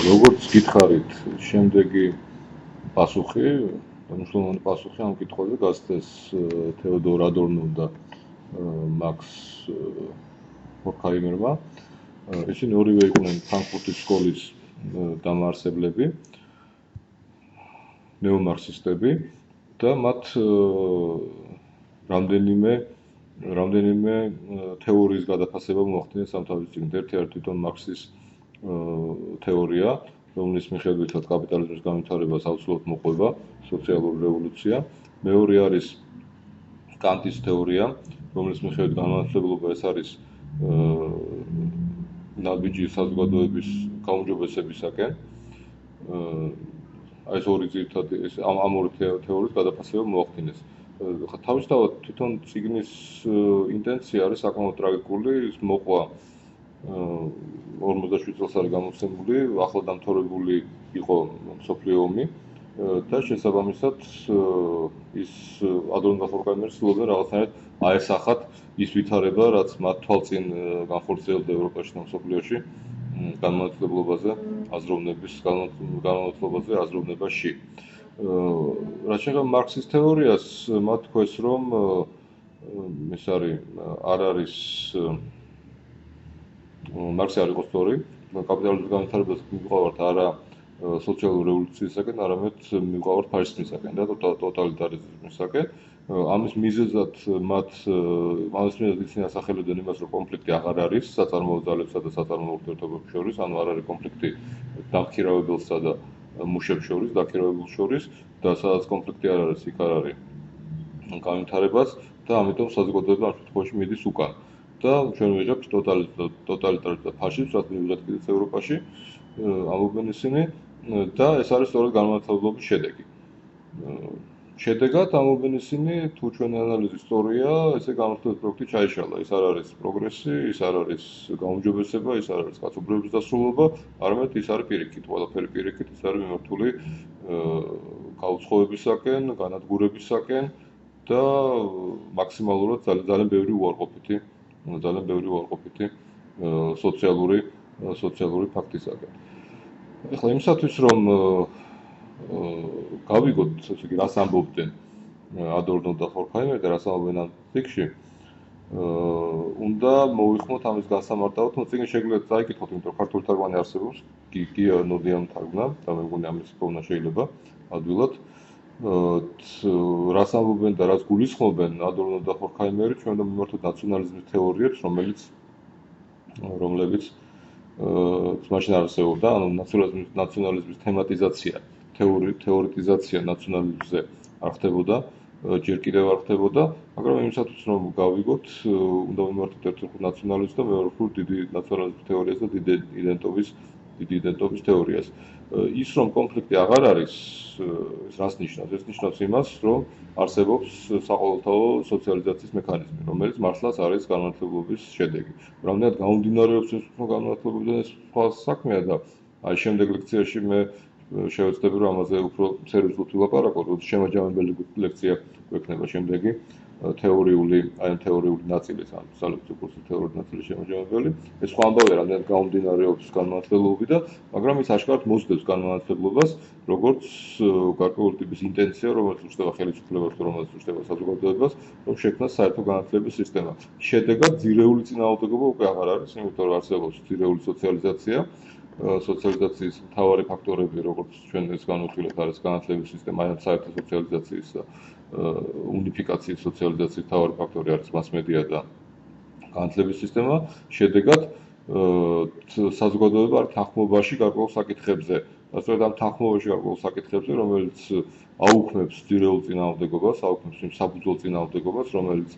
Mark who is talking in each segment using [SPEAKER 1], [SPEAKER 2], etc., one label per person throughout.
[SPEAKER 1] როგორც გითხარით, შემდეგი პასუხი, მნიშვნელოვანი პასუხი ამ კითხვაზე გასცეს თეოდორ ადორნომ და მაქს ჰორქჰაიმერმა. ისინი ორივე იყვნენ ფრანკფურტის სკოლის დამაარსებლები, ნეომარქსისტები და მათ რამდენიმე თეორიის გადაფასება მოახდინეს ამ თავის წიგნით. ერთი არის თვითონ მარქსის თეორია, რომლის მიხედვითაც კაპიტალიზმის განვითარებას აუცილებლად მოყვება სოციალური რევოლუცია. მეორე არის კანტის თეორია, რომლის მიხედვით განმანათლებლობა ეს არის ნაბიჯი საზოგადოების გაუმჯობესებისაკენ. ეს ორი ძირითადი ამ ორი თეორიის გადაფასება მოახდინეს. თავისთავად თვითონ წიგნის ინტენცია არის საკმაოდ ტრაგიკული, ის მოყვა 47 წელს არის გამოცემული, ახლა დამთავრებული იყო მსოფლიო ომი და შესაბამისად ის ადორნო და ჰორქჰაიმერი ცდილობდნენ რაღაცნაირად აესახათ ის ვითარება, რაც მათ თვალწინ განხორციელდა ევროპაში და მსოფლიოში განმანათლებლობაზე აზროვნებაში. რაც შეეხება მარქსის თეორიას, მათ თქვეს, რომ ეს არ არის მარქსი არ იყო სწორი, კაპიტალიზმის განვითარებას მივყავართ არა სოციალური რევოლუციისაკენ, არამედ მივყავართ ფაშიზმისაკენ და ტოტალიტარიზმისაკენ. ამის მიზეზად ამის მიზეზად ისინი ასახელებდნენ იმას, რომ კონფლიქტი აღარ არის საწარმოო ძალებსა და საწარმოო ურთიერთობებს შორის, ანუ არ არის კონფლიქტი დამქირავებელსა და მუშებს შორის, დაქირავებულს შორის და სადაც კონფლიქტი არ არის, იქ არ არის განვითარებას და ამიტომ საზოგადოება ამ შემთხვევაში მიდის უკან. და ჩვენ ვეძებთ ტოტალიტარიზმს და ფაშიზმს, რაც მივიღეთ კიდეც ევროპაში, ამობენ ისინი და ეს არის სწორედ განმანათლებლობის შედეგი. შედეგად ამობენ ისინი, თუ ჩვენი ანალიზი სწორია, ესე განმანათლებლობის პროექტი ჩაიშალა. ეს არ არის პროგრესი, ის არ არის გაუმჯობესება, ის არ არის კაცობრიობის დასრულება, არამედ ის არის პირიქით, ყველაფერი პირიქით, ის არის მიმართული გაუცხოებისაკენ, განადგურებისაკენ და მაქსიმალურად ძალიან ბევრი უარყოფითი სოციალური ფაქტისაკენ. ეხლა იმისათვის, რომ გავიგოთ, ესე იგი, რას ამბობდნენ ადორნო და ჰორქჰაიმერი და რას ამბობენ ამ წიგნში, უნდა მოვიხმოთ ამის გასამარტავად, თუმცა წიგნი შეგიძლიათ წაიკითხოთ, იმიტომ რომ ქართული თარგმანი არსებობს, გია ნოდიამ თარგმნა და მე მგონი ამის პოვნა შეიძლება ადვილად. რას ამბობენ და რას გულისხმობენ ადორნო და ჰორქჰაიმერი, ჩვენ უნდა მივმართოთ ნაციონალიზმის თეორიებს, რომლებიც მაშინ არ არსებობდა, ანუ ნაციონალიზმის თემატიზაცია, თეორეტიზაცია ნაციონალიზმზე არ ხდებოდა, ჯერ კიდევ არ ხდებოდა, მაგრამ იმისათვის რომ გავიგოთ, უნდა მივმართოთ ერთ-ერთ ნაციონალიზმს და მეორე დიდი ნაციონალიზმის თეორიას და დიდი იდენტობის თეორიას. ის რომ კონფლიქტი აღარ არის, ეს რას ნიშნავს? ეს ნიშნავს იმას, რომ არსებობს საყოველთაო სოციალიზაციის მექანიზმი, რომელიც მართლაც არის განმანათლებლობის შედეგი. რამდენად გაუმდინარეობს ეს განმანათლებლობიდან ეს სხვა საქმეა და შემდეგ ლექციაში მე შევეცდები, რომ ამაზე უფრო სერიოზულად ვილაპარაკო, როდის შემაჯამებელი ლექცია გვექნება შემდეგი თეორიული ნაწილი, ამ სალექციო კურსის თეორიული ნაწილი შემაჯამებელი. ეს სხვა ამბავია, რამდენად გაუმდინარეობს განმანათლებლობიდან, მაგრამ ის აშკარად მოსდევს განმანათლებლობას, როგორც გარკვეული ტიპის ინტენცია, რომელიც უჩნდება ხელისუფლებას, რომელიც უჩნდება საზოგადოებას, რომ შექმნას საერთო განათლების სისტემა. შედეგად ძირეული წინააღმდეგობა უკვე აღარ არის, იმიტომ რომ არსებობს ძირეული სოციალიზაცია. სოციალიზაციის მთავარი ფაქტორები, როგორც ჩვენ ეს განვიხილეთ, არის განათლების სისტემა, აი ამ საერთო სოციალიზაციის და უნიფიკაციის სოციალიზაციის მთავარი ფაქტორი არის მასმედია და განათლების სისტემა. შედეგად საზოგადოება არის თანხმობაში გარკვეულ საკითხებზე. და სწორედ ამ თანხმობაში გარკვეულ საკითხებზე, რომელიც აუქმებს ძირეულ წინააღმდეგობას, აუქმებს იმ საბრძოლო წინააღმდეგობას, რომელიც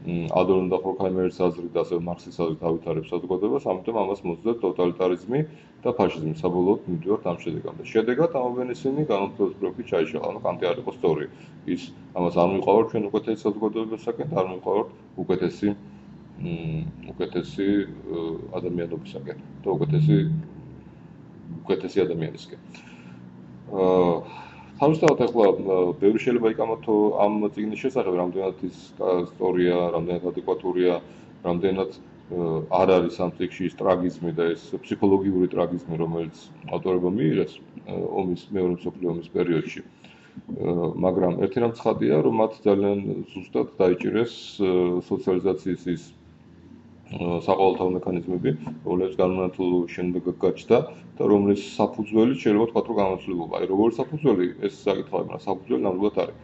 [SPEAKER 1] ადორნო და ჰორქჰაიმერის აზრით და ასევე მარქსის აზრით ავითარებს საზოგადოებას, ამიტომ ამას მოსდევს ტოტალიტარიზმი და ფაშიზმი. საბოლოოდ მივდივართ ამ შედეგამდე. შედეგად ამობენ ისინი განმანათლებლობის პროექტი ჩაიშალა, ანუ კანტი არ იყო სწორი. ის ამას არ მივყავართ ჩვენ უკეთესი საზოგადოებისაკენ და არ მივყავართ უკეთესი ადამიანობისაკენ და უკეთესი ადამიანისკენ. თავისთავად ახლა ბევრი შეიძლება იკამათო ამ წიგნის შესახებ, რამდენად ის სწორია, რამდენად ადეკვატურია, რამდენად არ არის ამ ტექსტში ის ტრაგიზმი და ეს ფსიქოლოგიური ტრაგიზმი, რომელიც ავტორებმა მიიღეს მეორე მსოფლიო ომის პერიოდში. მაგრამ ერთი რამ ცხადია, რომ მათ ძალიან ზუსტად დაიჭირეს სოციალიზაციის ის საყოველთაო მექანიზმები, რომლებიც განმანათლებლობის შემდეგ გაჩნდა და რომლის საფუძველი შეიძლება ვთქვათ, რომ გამოცდილობა. აი, როგორი საფუძველი, ეს საკითხია, მაგრამ საფუძველი ნამდვილად არის.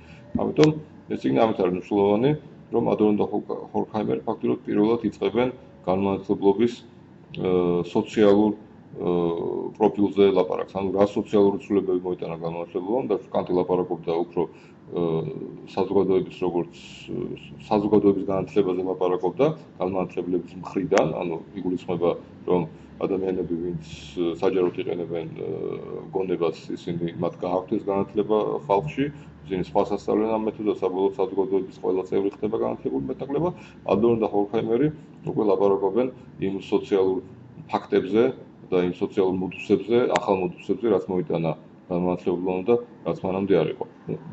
[SPEAKER 1] ამიტომ ეს წიგნი ამით არის მნიშვნელოვანი, რომ ადორნო და ჰორქჰაიმერი ფაქტობრივად პირველად იწყებენ განმანათლებლობის სოციალურ პროფილზე ლაპარაკს. ანუ რა სოციალური ცვლილებები მოიტანა განმანათლებლობამ და კანტი ლაპარაკობდა უფრო საზოგადოების როგორც საზოგადოების განათლებაზე ლაპარაკობდა განმანათლებლების მხრიდან, ანუ იგულისხმება, რომ ადამიანები, ვინც საჯაროდ იყენებენ გონებას, ისინი მათ გააქვთ ეს განათლება ხალხში, ისინი სხვა სასწავლენ ამ მეთოდას, საბოლოოდ საზოგადოების ყველა წევრი ხდება განათლებული მეტნაკლებად. ადორნო და ჰორქჰაიმერი უკვე ლაპარაკობენ იმ სოციალურ ფაქტებზე და იმ სოციალურ მოდუსებზე, ახალ მოდუსებზე, რაც მოიტანა განმანათლებლობამ და რაც მანამდე არ იყო.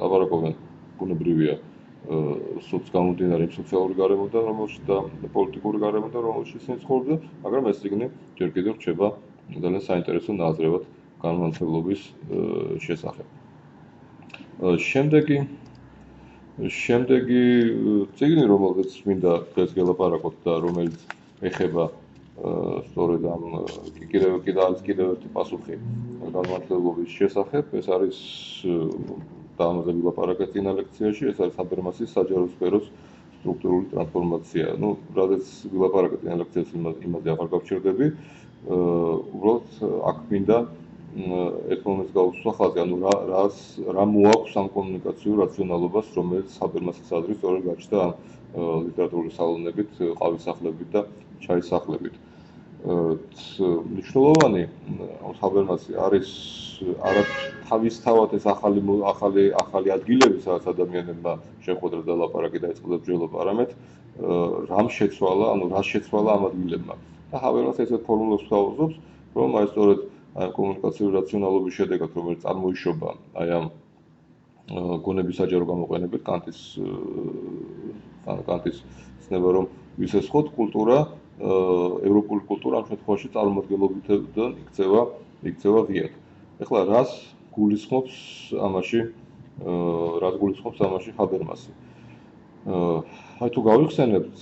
[SPEAKER 1] ლაპარაკობენ ბუნებრივია გამომდინარე სოციალური გარემოდან, რომელშიც და პოლიტიკური გარემოდან, რომელშიც ისინი ცხოვრობდნენ, მაგრამ ეს წიგნი ჯერ კიდევ რჩება ძალიან საინტერესო ნააზრევად განმანათლებლობის შესახებ. შემდეგი წიგნი, რომელზეც მინდა დღეს გელაპარაკოთ და რომელიც ეხება სწორედ ამ კიდევ ერთი პასუხი განმანათლებლობის შესახებ, ეს არის და ამაზე ვილაპარაკეთ წინა ლექციაში, ეს არის ჰაბერმასის საჯარო სფეროს სტრუქტურული ტრანსფორმაცია. რადგან ვილაპარაკეთ წინა ლექციაში იმაზე აღარ გავჩერდები, უბრალოდ აქ მინდა ერთ მომენტს გავუსვა ხაზი, ანუ რა მოაქვს ამ კომუნიკაციურ რაციონალობას, რომელიც ჰაბერმასის აზრით სწორედ გაჩნდა ამ ლიტერატურული სალონებით, ყავისახლებით და ჩაისახლებით. მნიშვნელოვანი ჰაბერმასი არის არა თავისთავად ეს ახალი ადგილები, სადაც ადამიანებმა შეხვედრა და ლაპარაკი დაიწყო ბრძოლობა, არამედ რამ შეცვალა, ანუ რა შეცვალა ამ ადგილებმა. და ჰაბერმასი ესეთ ფორმულებს გვთავაზობს, რომ აი სწორედ აი კომუნიკაციური რაციონალობის შედეგად, რომელიც წარმოიშობა აი ამ გონების საჯარო გამოყენებით, კანტის ცნება, რომ ვისესხოთ კულტურა ევროპული კულტურა ამ შემთხვევაში წარმოადგენლობითიდან იქცევა ღიად. ეხლა რას გულისხმობს ამაში ჰაბერმასი? აი თუ გავიხსენებთ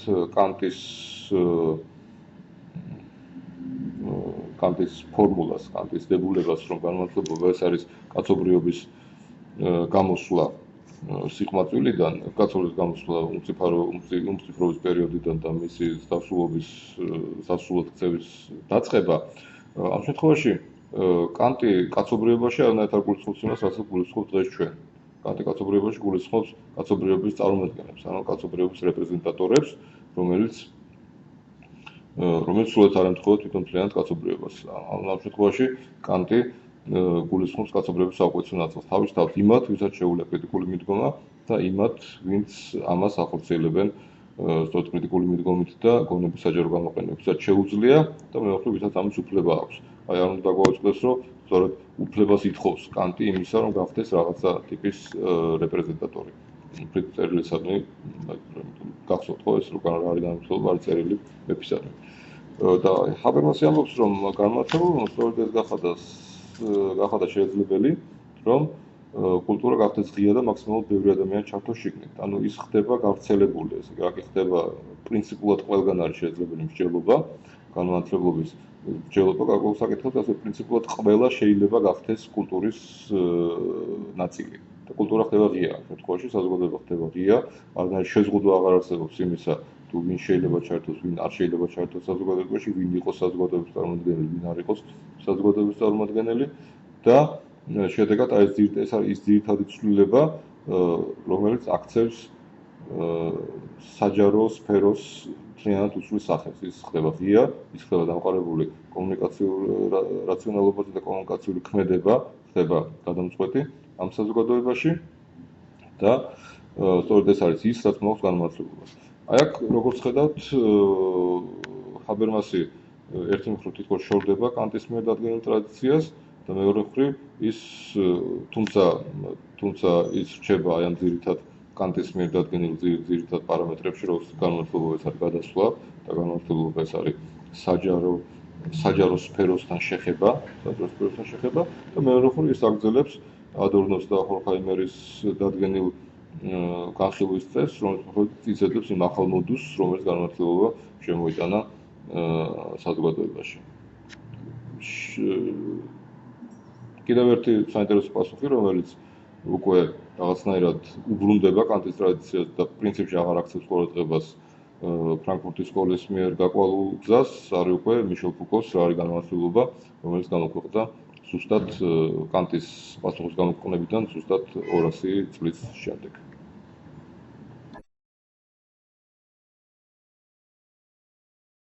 [SPEAKER 1] კანტის ფორმულას, კანტის დებულებას, რომ განმანათლებლობა ეს არის კაცობრიობის გამოსვლა სიყმაწვილიდან, კაცობრიობის გამოსვლა უმციფრობის პერიოდიდან და მისი სასულოთ ქცევის დაწყება. ამ შემთხვევაში კანტი კაცობრიობაში არანაირად არ გულისხმობს იმას, რასაც გულისხმობს დღეს ჩვენ. კანტი კაცობრიობაში გულისხმობს კაცობრიობის წარმოადგენლებს, ანუ კაცობრიობის რეპრეზენტატორებს, რომელიც სულაც არ ემთხვევა თვითონ მთლიანად კაცობრიობას. ამ შემთხვევაში კანტი გულისხმობს კაცობრიობის საუკეთესო ნაწილს. თავისთავად იმათ, ვისაც შეუძლია კრიტიკული მიდგომა და იმათ, ვინც ამას ახორციელებენ სწორედ კრიტიკული მიდგომით და გონების საჯარო გამოყენებით, ვისაც შეუძლია და მეოთხე, ვისაც ამის უფლება აქვს. აი არ უნდა გაგვაუწყდეს, რომ სწორედ უფლებას ითხოვს კანტი იმისა, რომ გახდეს რაღაცა ტიპის რეპრეზენტატორი. წერილისადმი გახსოვთ ხო ეს როგორ არის განმარტოება, არის წერილი მეფისადმი. და ჰაბერმასი ამბობს, რომ განმარტოება სწორედ ეს გახადა შეიძლება, რომ კულტურა გახდეს ღია და მაქსიმალურად ბევრი ადამიანი ჩართოს შიგნით. ანუ ის ხდება გავრცელებული, ესე იგი, აქ ხდება პრინციპულად ყველგან არის შესაძლებელი მსჯელობა, განმანათლებლობის მსჯელობა გარკვეულ საკითხებზე, ასე პრინციპულად ყველა შეიძლება გახდეს კულტურის ნაწილი. და კულტურა ხდება ღია, ამ შემთხვევაში საზოგადოება ხდება ღია, არანაირი შეზღუდვა აღარ არსებობს იმისა, თუ ვინ შეიძლება ჩართოს, ვინ არ შეიძლება ჩართოს საზოგადოებაში, ვინ იყოს საზოგადოების წარმომადგენელი, ვინ არ იყოს საზოგადოების წარმომადგენელი და შედეგად ეს არის ის ძირითადი ცვლილება, რომელიც აქცევს საჯარო სფეროს მთლიანად უცვლის სახეს. ის ხდება ღია, ის ხდება დამყარებული კომუნიკაციური რაციონალობაზე და კომუნიკაციური ქმედება ხდება გადამწყვეტი ამ საზოგადოებაში და სწორედ ეს არის ის, რაც მოაქვს განმანათლებლობას. აი აქ როგორც ხედავთ, ჰაბერმასი ერთი მხრივ თითქოს შორდება კანტის მიერ დადგენილ ტრადიციას და მეორე მხრივ ის თუმცა ის რჩება აი ამ ძირითად კანტის მიერ დადგენილ ძირითად პარამეტრებში, როგორც განმანათლებლობის გადასვლა და განმარტებობა ეს არის საჯარო სფეროსთან შეხება და მეორე მხრივ ის აგრძელებს ადორნოს და ხორხაიმერის დადგენილ განხილვის წესს, რომელიც იწედებს იმ ახალ მოდუსს, რომელიც განმარტებობა შემოიტანა საზოგადოებაში. კიდევ ერთი საინტერესო პასუხი, რომელიც უკვე რაღაცნაირად უბრუნდება კანტის ტრადიციას და პრინციპში აღარ აქცევს ყურადღებას ფრანკფურტის სკოლის მიერ გაკვალულ გზას, არის უკვე მიშელ ფუკოს რა არის განმარტებობა, რომელიც გამოქვეყნდა ზუსტად კანტის პასუხის გამოქვეყნებიდან ზუსტად 200 წლის შემდეგ.